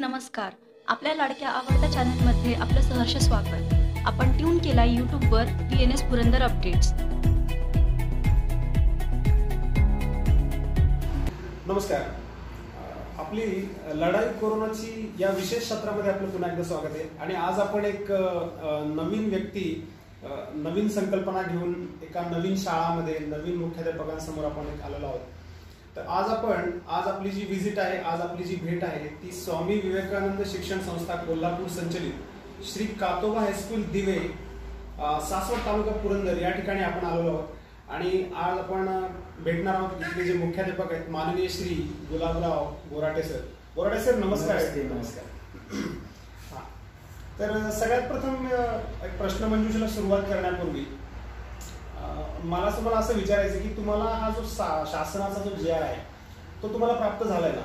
नमस्कार. आपल्या लाडक्या आवडत्या चॅनलमध्ये आपलं सहर्ष स्वागत. आपण ट्यून केलाय यूट्यूबवर VNS पुरंदर अपडेट्स. नमस्कार. आपली लढाई कोरोनाची या विशेष सत्रामध्ये आपलं पुन्हा एकदा स्वागत आहे. आणि आज आपण एक नवीन व्यक्ती, नवीन संकल्पना घेऊन एका नवीन शाळामध्ये नवीन मुख्याध्यापकांसमोर आपण एक आलेलो आहोत. तर आज आपली जी व्हिजिट आहे, आज आपली जी भेट आहे ती स्वामी विवेकानंद शिक्षण संस्था कोल्हापूर संचलित श्री कातोबा हायस्कूल दिवे, सासवड तालुका पुरंदर या ठिकाणी आपण आलेलो आहोत. आणि आज आपण भेटणार आहोत इथले जे मुख्याध्यापक आहेत माननीय श्री गुलाबराव बोराटे सर. बोराटे सर नमस्कार. नमस्कार. तर सगळ्यात प्रथम एक प्रश्नमंजुषेला सुरुवात करण्यापूर्वी मला तुम्हाला असं विचारायचं की तुम्हाला हा जो शासनाचा जो GR आहे तो तुम्हाला प्राप्त झालाय ना?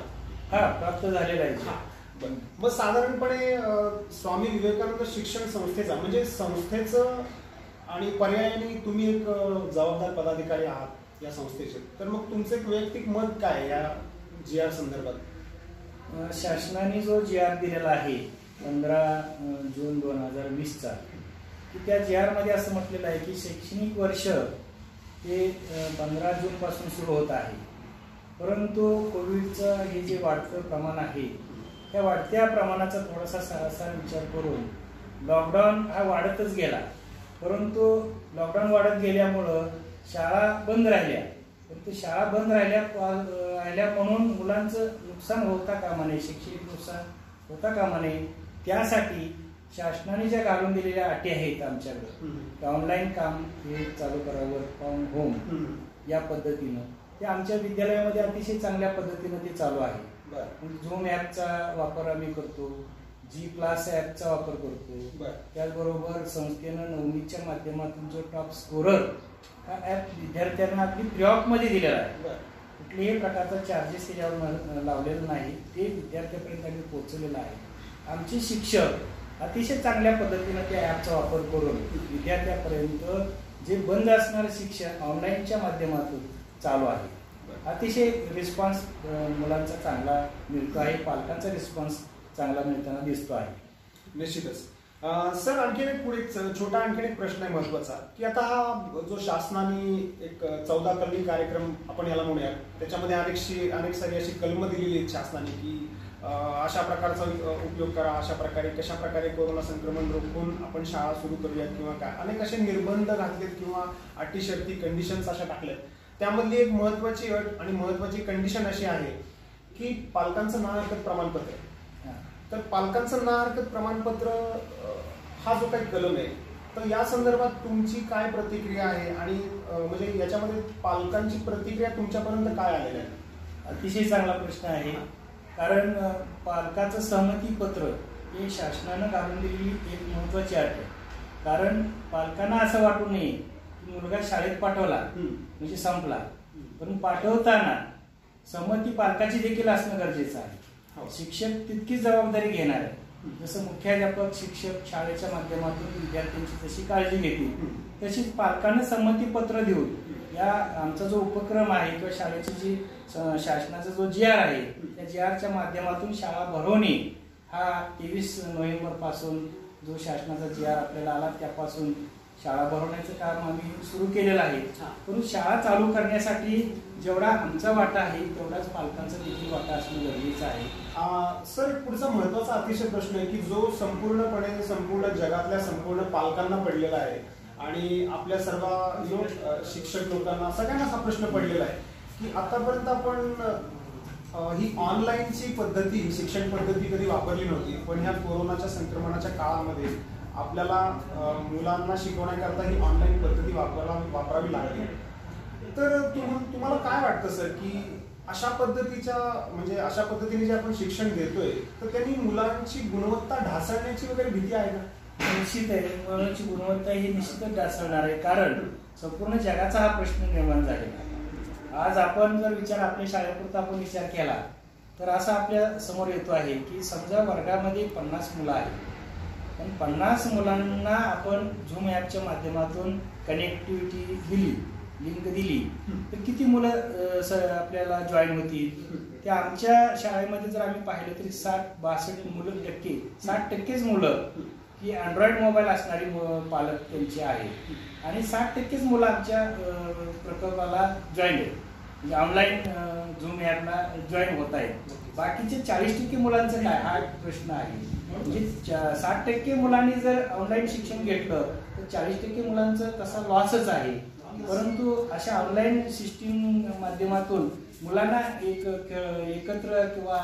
हा, प्राप्त झालेला आहे. मग साधारणपणे स्वामी विवेकानंद शिक्षण संस्थेचा म्हणजे संस्थेचं आणि पर्यायाने तुम्ही एक जबाबदार पदाधिकारी आहात या संस्थेचे, तर मग तुमचं एक वैयक्तिक मत काय या GR संदर्भात? शासनाने जो GR दिलेला आहे 15 जून 2020चा, की त्या GR मध्ये असं म्हटलेलं आहे की शैक्षणिक वर्ष हे 15 जून पासून सुरू होत आहे. परंतु कोविडचं हे जे वाढतं प्रमाण आहे त्या वाढत्या प्रमाणाचा थोडासा सारासार विचार करून लॉकडाऊन हा वाढतच गेला. परंतु लॉकडाऊन वाढत गेल्यामुळं शाळा बंद राहिल्या. परंतु शाळा बंद राहिल्या म्हणून मुलांचं नुकसान होता कामा नये, शैक्षणिक नुकसान होता कामा नये. त्यासाठी शासनाने ज्या घालून दिलेल्या अटी आहेत आमच्याकडे, ऑनलाईन काम हे चालू करावं, फ्रॉम होम या पद्धतीनं, ते आमच्या विद्यालयामध्ये अतिशय चांगल्या पद्धतीनं ते चालू आहे. झूम ॲपचा वापर आम्ही करतो, G क्लास ॲपचा वापर करतो. त्याचबरोबर संस्थेनं नवनीतच्या माध्यमातून जो टॉप स्कोरर हा ॲप विद्यार्थ्यांना अगदी फ्री ऑफ मध्ये दिलेला आहे. कुठल्याही प्रकारचा चार्जेस त्याच्यावर लावलेला नाही, ते विद्यार्थ्यापर्यंत आम्ही पोहोचलेलं आहे. आमचे शिक्षक अतिशय चांगल्या पद्धतीनं त्या ॲपचा वापर करून विद्यार्थ्यापर्यंत जे बंद असणारं शिक्षण ऑनलाईनच्या माध्यमातून चालू आहे. अतिशय रिस्पॉन्स मुलांचा चांगला मिळतो आहे, पालकांचा रिस्पॉन्स चांगला मिळताना दिसतो आहे. निश्चितच. सर आणखीन एक पुढे छोटा आणखीन एक प्रश्न आहे महत्वाचा, की आता हा जो शासनाने एक 14 कलमी कार्यक्रम आपण याला म्हणूयात, त्याच्यामध्ये अनेक सारी अशी कलमं दिलेली आहेत शासनाने की अशा प्रकारचा उपयोग करा, अशा प्रकारे कशा प्रकारे कोरोना संक्रमण रोखून आपण शाळा सुरू करूयात किंवा काय, अनेक असे निर्बंध घातलेत किंवा अटी शर्ती कंडिशन्स अशा टाकल्यात. त्यामधली एक महत्वाची अट आणि महत्वाची कंडिशन अशी आहे की पालकांचं ना हरकत प्रमाणपत्र. तर पालकांचं ना हरकत प्रमाणपत्र हा जो काही कलम आहे, तर या संदर्भात तुमची काय प्रतिक्रिया आहे आणि म्हणजे याच्यामध्ये पालकांची प्रतिक्रिया तुमच्यापर्यंत काय आलेली आहे? अतिशय चांगला प्रश्न आहे. कारण पालकाचं सहमती पत्र हे शासनानं घालून दिलेली एक महत्वाची अट आहे. कारण पालकांना असं वाटू नये की मुलगा शाळेत पाठवला म्हणजे संपला, पण पाठवताना सहमती पालकाची देखील असणं गरजेचं आहे. शिक्षक तितकीच जबाबदारी घेणार आहे. जसं मुख्याध्यापक शिक्षक शाळेच्या माध्यमातून विद्यार्थ्यांची जशी काळजी घेतील, तशीच पालकांना संमती पत्र देऊन या आमचा जो उपक्रम आहे किंवा शाळेची जी शासनाचा जो GR आहे त्या GRच्या माध्यमातून शाळा भरवणे हा 23 नोव्हेंबर पासून जो शासनाचा GR आपल्याला आला त्यापासून शाळा भरवण्याचं काम आम्ही सुरू केलेलं आहे. परंतु शाळा चालू करण्यासाठी जेवढा आमचा वाटा आहे तेवढाच पालकांचा देखील वाटा असणं गरजेचं आहे. सर पुढचा महत्वाचा अतिशय प्रश्न आहे की जो संपूर्ण जगातल्या संपूर्ण पालकांना पडलेला आहे आणि आपल्या सर्व जो शिक्षक लोकांना सगळ्यांना हा प्रश्न पडलेला आहे की आतापर्यंत आपण ही ऑनलाईनची पद्धती, शिक्षण पद्धती कधी वापरली नव्हती, पण ह्या कोरोनाच्या संक्रमणाच्या काळामध्ये आपल्याला मुलांना शिकवण्याकरता ही ऑनलाईन पद्धती वापरावी लागली. तर तुम्हाला काय वाटतं सर की अशा पद्धतीने जे आपण शिक्षण देतोय तर त्यांनी मुलांची गुणवत्ता ढासळण्याची वगैरे भीती आहे का? निश्चित आहे, मुलांची गुणवत्ता ही निश्चितच ढासळणार आहे. कारण संपूर्ण जगाचा हा प्रश्न निर्माण झालेला आहे. आज आपण जर आपल्या शाळेपुरता आपण विचार केला तर असा आपल्या समोर येतो आहे की समजा वर्गामध्ये 50 मुलं आहेत, पण 50 मुलांना आपण झूम ॲपच्या माध्यमातून कनेक्टिव्हिटी दिली, लिंक दिली तर किती मुलं आपल्याला जॉईन होतील. ते आमच्या शाळेमध्ये जर आम्ही पाहिलं तरी 60% मुलं की अँड्रॉइड मोबाईल असणारी पालक त्यांचे आहेत आणि 60% मुलं आमच्या प्रकल्पाला जॉईन आहेत, म्हणजे ऑनलाईन झूम ॲपला जॉईन होत आहेत. बाकीचे 40% मुलांचं काय हा प्रश्न आहे. म्हणजे 60% मुलांनी जर ऑनलाईन शिक्षण घेतलं तर 40% मुलांचं तसा लॉसच आहे. परंतु अशा ऑनलाईन सिस्टीम माध्यमातून मुलांना एकत्र किंवा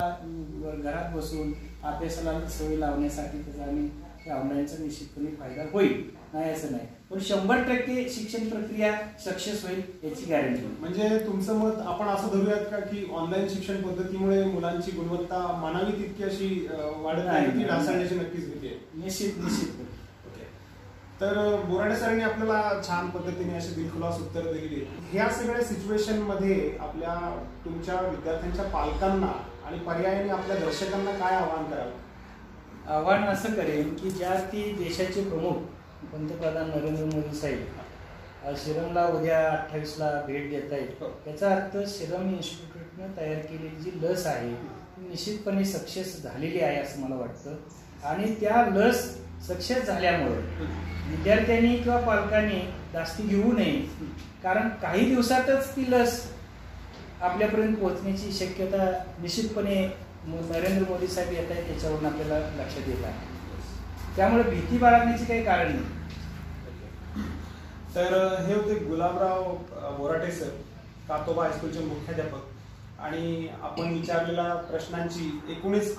घरात बसून अभ्यासाला सवय लावण्यासाठी त्याचा आम्ही ऑनलाईनचा निश्चितपणे फायदा होईल, नाही असं नाही. पण 100% शिक्षण प्रक्रिया सक्सेस होईल याची गॅरंटी. म्हणजे तुमचं मत आपण असं धरूयात का की ऑनलाईन शिक्षण पद्धतीमुळे मुलांची गुणवत्ता मानावी तितकी अशी वाढत नाही की ढासळण्याची नक्कीच भीती आहे? निश्चित. तर बोराडे सरांनी आपल्याला छान पद्धतीने अशी दिलखुलास उत्तर दिलेली. ह्या सगळ्या सिच्युएशन मध्ये तुमच्या विद्यार्थ्यांच्या पालकांना आणि पर्यायाने आपल्या दर्शकांना काय आवाहन कराल? आव्हान असं करेन की ज्या ती देशाचे प्रमुख पंतप्रधान नरेंद्र मोदी साहेब सिरमला उद्या 28ला भेट देत आहेत, याचा अर्थ सिरम इन्स्टिट्यूटनं तयार केलेली जी लस आहे ती निश्चितपणे सक्सेस झालेली आहे असं मला वाटतं. आणि त्या लस सक्सेस झाल्यामुळं विद्यार्थ्यांनी किंवा पालकांनी जास्ती घेऊ नये, कारण काही दिवसातच ती लस आपल्यापर्यंत पोहोचण्याची शक्यता निश्चितपणे नरेंद्र मोदी साहेब येत आहेत त्याच्यावरून आपल्याला लक्षात येत आहे. त्यामुळे भीती बाळगण्याची काही कारण नाही. तर हे होते गुलाबराव बोराटे सर, कातोबा हायस्कूलचे मुख्याध्यापक. आणि आपण विचारलेल्या प्रश्नांची एकूणच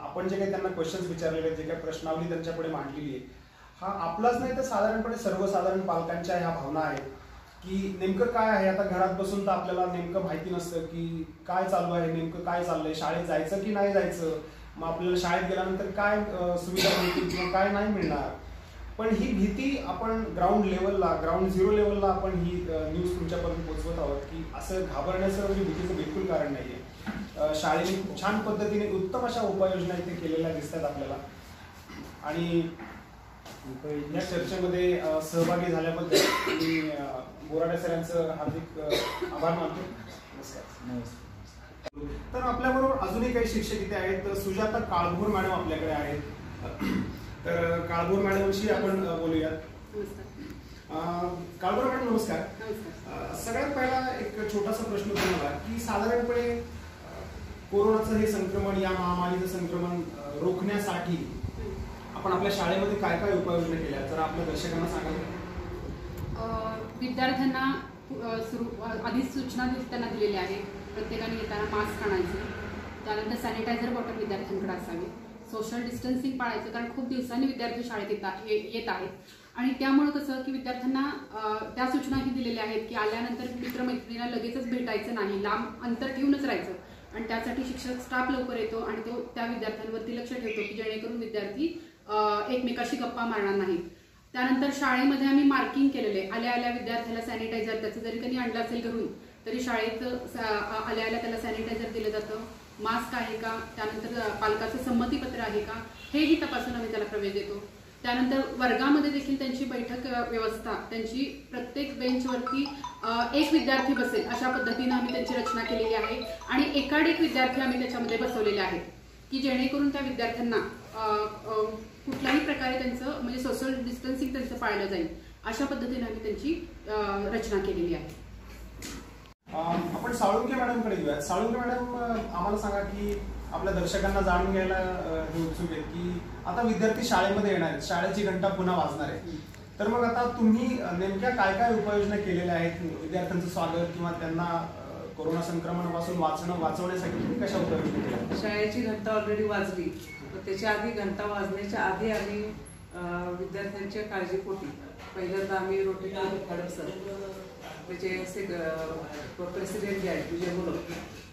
आपण जे काही त्यांना क्वेश्चन्स विचारलेले, जे काही प्रश्नावली त्यांच्यापुढे मांडलेली आहे, हा आपलाच नाही तर साधारणपणे सर्वसाधारण पालकांच्या ह्या भावना आहेत की नेमकं काय आहे. आता घरात बसून तर आपल्याला नेमकं माहिती नसतं की काय चालू आहे, नेमकं काय चाललंय, शाळेत जायचं की नाही जायचं, मग आपल्याला शाळेत गेल्यानंतर काय सुविधा मिळतील किंवा काय नाही मिळणार. पण ही भीती आपण ग्राउंड झिरो लेवलला आपण ही न्यूज तुमच्यापर्यंत पोहोचवत आहोत की असं घाबरण्याचं म्हणजे भीतीचं बिलकुल कारण नाहीये. शाळेने खूप छान पद्धतीने उत्तम अशा उपाययोजना इथे केलेल्या दिसतात आपल्याला. आणि या चर्चेमध्ये सहभागी झाल्याबद्दल मी बोराडे सर यांचं हार्दिक आभार मानतो. नमस्कार. तर आपल्याबरोबर अजूनही काही शिक्षक इथे आहेत. तर सुजाता काळभोर मॅडम आपल्याकडे आहेत. तर काळभोर मॅडमशी आपण बोलूयात. काळभोर मॅडम नमस्कार. सगळ्यात पहिला एक छोटासा प्रश्न तुम्हाला की साधारणपणे कोरोनाचं हे संक्रमण, या महामारीचं संक्रमण रोखण्यासाठी आपण आपल्या शाळेमध्ये काय काय उपाययोजना केल्या तर आपल्या दर्शकांना सांगाल? विद्यार्थ्यांना आधीच सूचना त्यांना दिलेल्या आहेत. प्रत्येकाने येताना मास्क आणायचे, त्यानंतर सॅनिटायझर बॉटल विद्यार्थ्यांकडे असावी, सोशल डिस्टन्सिंग पाळायचं, कारण खूप दिवसांनी विद्यार्थी शाळेत येत आहेत. आणि त्यामुळे कसं की विद्यार्थ्यांना त्या सूचनाही दिलेल्या आहेत की आल्यानंतर मित्रमैत्रिणींना लगेचच भेटायचं नाही, लांब अंतर ठेवूनच राहायचं. आणि त्यासाठी शिक्षक स्टाफ लवकर येतो आणि तो त्या विद्यार्थ्यांवरती लक्ष ठेवतो की जेणेकरून विद्यार्थी एकमेकाशी गप्पा मारणार नाहीत. त्यानंतर शाळेमध्ये आम्ही मार्किंग केलेले, आल्या आल्या विद्यार्थ्याला सॅनिटायझर, त्याचं जरी त्यांनी आणलं असेल घरून तरी शाळेत आल्या आल्या त्याला सॅनिटायझर दिलं जातं, मास्क आहे का, त्यानंतर पालकाचं संमतीपत्र आहे का, हेही तपासून आम्ही त्याला प्रवेश देतो. त्यानंतर वर्गामध्ये देखील त्यांची बैठक व्यवस्था, त्यांची प्रत्येक बेंचवरती एक विद्यार्थी बसेल अशा पद्धतीनं आम्ही त्यांची रचना केलेली आहे. आणि एकाधिक विद्यार्थी आम्ही त्याच्यामध्ये बसवलेले आहेत की जेणेकरून त्या विद्यार्थ्यांना कुठल्याही प्रकारे त्यांचं म्हणजे सोशल डिस्टन्सिंग त्यांचं पाळलं जाईल अशा पद्धतीने आम्ही त्यांची रचना केलेली आहे. आपण साळुंके मॅडमकडे घेऊयात. साळुंके मॅडम, आम्हाला सांगा की आपल्या दर्शकांना जाणून घ्यायला हे उत्सुक आहे की आता विद्यार्थी शाळेमध्ये येणार आहेत, शाळेची घंटा पुन्हा वाजणार आहे, तर मग आता तुम्ही नेमक्या काय काय उपाययोजना केलेल्या आहेत विद्यार्थ्यांचं स्वागत किंवा त्यांना कोरोना संक्रमणापासून वाचवण्यासाठी तुम्ही कशा उपाययोजना केल्या? शाळेची घंटा ऑलरेडी वाजली, तर त्याच्या आधी घंटा वाजण्याच्या आधी आम्ही विद्यार्थ्यांच्या काळजीपोटी पहिल्यांदा आम्ही रोटरी खडक सर, त्याचे प्रेसिडेंट जे आहेत विजय मुलं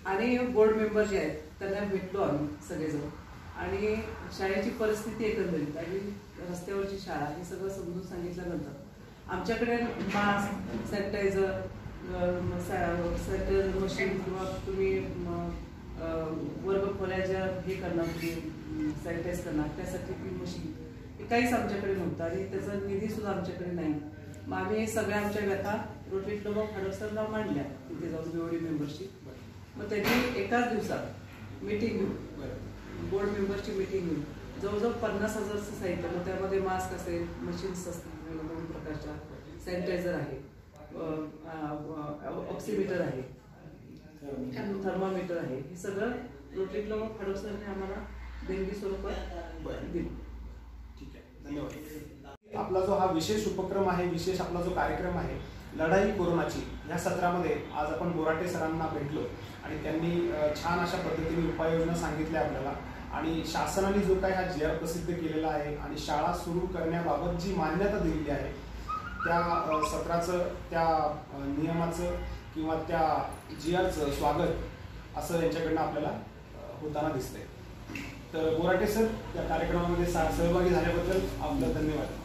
आणि बोर्ड मेंबर जे आहेत त्यांना भेटलो आम्ही सगळेजण. आणि शाळेची परिस्थिती एकंदरीत आणि रस्त्यावरची शाळा हे सगळं समजून सांगितल्यानंतर आमच्याकडे मास्क, सॅनिटायझर मशीन किंवा तुम्ही वर्ग खोल्या ज्या हे करणार तुम्ही सॅनिटाईज करणार त्यासाठी ती मशीन हे काहीच आमच्याकडे नव्हतं आणि त्याचा निधी सुद्धा आमच्याकडे नाही. मग आम्ही सगळ्या आमच्या व्यथा रोटरी क्लब ऑफ हडपसरला मांडल्या तिथे जाऊन बीओडी मेंबरशिप. मग त्यांनी एकाच दिवसात मीटिंग घेऊन बोर्ड मेंबरची मीटिंग घेऊन जवळजवळ 50,000चं साहित्य, मग त्यामध्ये मास्क असेल, मशीन्स असतील 2 प्रकारच्या, सॅनिटायझर आहे, ऑक्सिमीटर आहे, थर्मामीटर आहे, हे सगळं रोटरी क्लब ऑफ हडपसरने आम्हाला देणगी स्वरूपात दिली. ठीक आहे, धन्यवाद. आपला जो हा विशेष उपक्रम आहे, विशेष आपला जो कार्यक्रम आहे लढाई कोरोनाची, या सत्रामध्ये आज आपण बोराटे सरांना भेटलो आणि त्यांनी छान अशा पद्धतीने उपाययोजना सांगितल्या आपल्याला. आणि शासनाने जो काही हा GR प्रसिद्ध केलेला आहे आणि शाळा सुरू करण्याबाबत जी मान्यता दिलेली आहे त्या सत्राचं, त्या नियमाचं किंवा त्या GRचं स्वागत असं यांच्याकडनं आपल्याला होताना दिसतंय. तर बोराटे सर या कार्यक्रमामध्ये सहभागी झाल्याबद्दल आपलं धन्यवाद.